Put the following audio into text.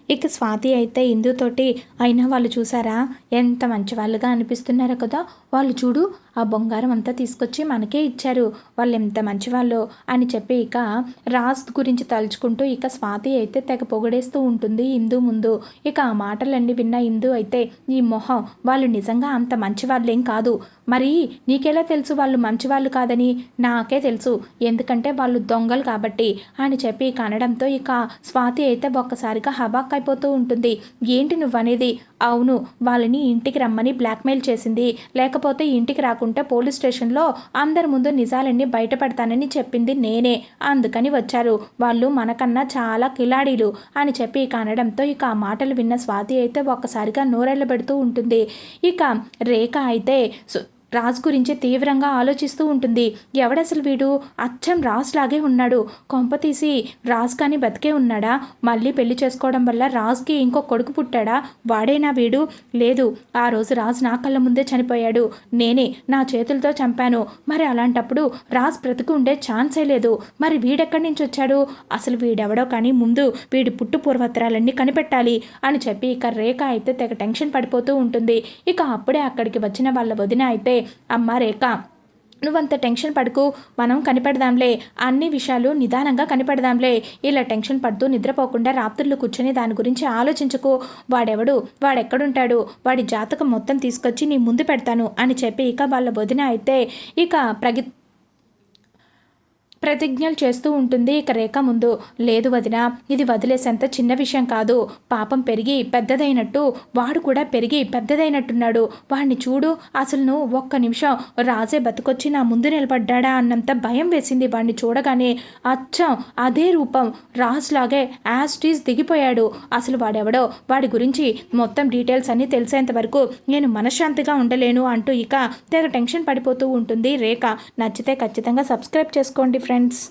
ఇక స్వాతి అయితే ఇందుతోటి అయినా వాళ్ళు చూసారా ఎంత మంచి వాళ్ళుగా అనిపిస్తున్నారో కదా, వాళ్ళు చూడు ఆ బంగారం అంతా తీసుకొచ్చి మనకే ఇచ్చారు, వాళ్ళు ఎంత మంచివాళ్ళు అని చెప్పి ఇక రాజ్ గురించి తలుచుకుంటూ ఇక స్వాతి అయితే తెగ పొగడేస్తూ ఉంటుంది ఇందు ముందు. ఇక ఆ మాటలన్నీ విన్న ఇందు అయితే ఈ మొహం వాళ్ళు నిజంగా అంత మంచి వాళ్ళేం కాదు, మరి నీకెలా తెలుసు వాళ్ళు మంచివాళ్ళు కాదని? నాకే తెలుసు, ఎందుకంటే వాళ్ళు దొంగలు కాబట్టి అని చెప్పి ఇక అనడంతో ఇక స్వాతి అయితే ఒక్కసారిగా హబాక్ అయిపోతూ ఉంటుంది. ఏంటి నువ్వనేది? అవును, వాళ్ళని ఇంటికి రమ్మని బ్లాక్మెయిల్ చేసింది, లేకపోతే ఇంటికి రాకుంటే పోలీస్ స్టేషన్లో అందరి ముందు నిజాలన్నీ బయటపడతానని చెప్పింది నేనే, అందుకని వచ్చారు, వాళ్ళు మనకన్నా చాలా కిలాడీలు అని చెప్పి ఇక అనడంతో ఇక ఆ మాటలు విన్న స్వాతి అయితే ఒక్కసారిగా నోరెళ్ళబెడుతూ ఉంటుంది. ఇక రేఖ అయితే రాజ్ గురించి తీవ్రంగా ఆలోచిస్తూ ఉంటుంది. ఎవడసలు వీడు? అచ్చం రాజ్ లాగే ఉన్నాడు, కొంపతీసి రాజ్ కానీ బతికే ఉన్నాడా? మళ్ళీ పెళ్లి చేసుకోవడం వల్ల రాజ్కి ఇంకో కొడుకు పుట్టాడా? వాడేనా వీడు? లేదు, ఆ రోజు రాజ్ నా కళ్ళ ముందే చనిపోయాడు, నేనే నా చేతులతో చంపాను, మరి అలాంటప్పుడు రాజ్ బ్రతికి ఉండే ఛాన్సే లేదు, మరి వీడెక్కడి నుంచి వచ్చాడు? అసలు వీడెవడో కానీ ముందు వీడి పుట్టు పూర్వత్రాలన్నీ కనిపెట్టాలి అని చెప్పి ఇక రేఖ అయితే తెగ టెన్షన్ పడిపోతూ ఉంటుంది. ఇక అప్పుడే అక్కడికి వచ్చిన వాళ్ళ వదిన అయితే అమ్మ రేఖ, నువ్వంత టెన్షన్ పడుకు, మనం కనిపెడదాంలే, అన్ని విషయాలు నిదానంగా కనిపెడదాంలే, ఇలా టెన్షన్ పడుతూ నిద్రపోకుండా రాత్రులు కూర్చొని దాని గురించి ఆలోచించుకో, వాడెవడు, వాడెక్కడుంటాడు, వాడి జాతకం మొత్తం తీసుకొచ్చి నీ ముందు పెడతాను అని చెప్పి ఇక వాళ్ళ వదిన అయితే ఇక ప్రతిజ్ఞలు చేస్తూ ఉంటుంది. ఇక రేఖ ముందు, లేదు వదిన, ఇది వదిలేసేంత చిన్న విషయం కాదు, పాపం పెరిగి పెద్దదైనట్టు వాడు కూడా పెరిగి పెద్దదైనట్టున్నాడు, వాడిని చూడు, అసలు నువ్వు ఒక్క నిమిషం రాజే బతుకొచ్చి నా ముందు నిలబడ్డా అన్నంత భయం వేసింది వాడిని చూడగానే, అచ్చం అదే రూపం రాజ్ లాగే యాస్టీస్ దిగిపోయాడు, అసలు వాడెవడో వాడి గురించి మొత్తం డీటెయిల్స్ అన్నీ తెలిసేంత వరకు నేను మనశ్శాంతిగా ఉండలేను అంటూ ఇక తెగ టెన్షన్ పడిపోతూ ఉంటుంది రేఖ. నచ్చితే ఖచ్చితంగా సబ్స్క్రైబ్ చేసుకోండి ఫ్రెండ్స్.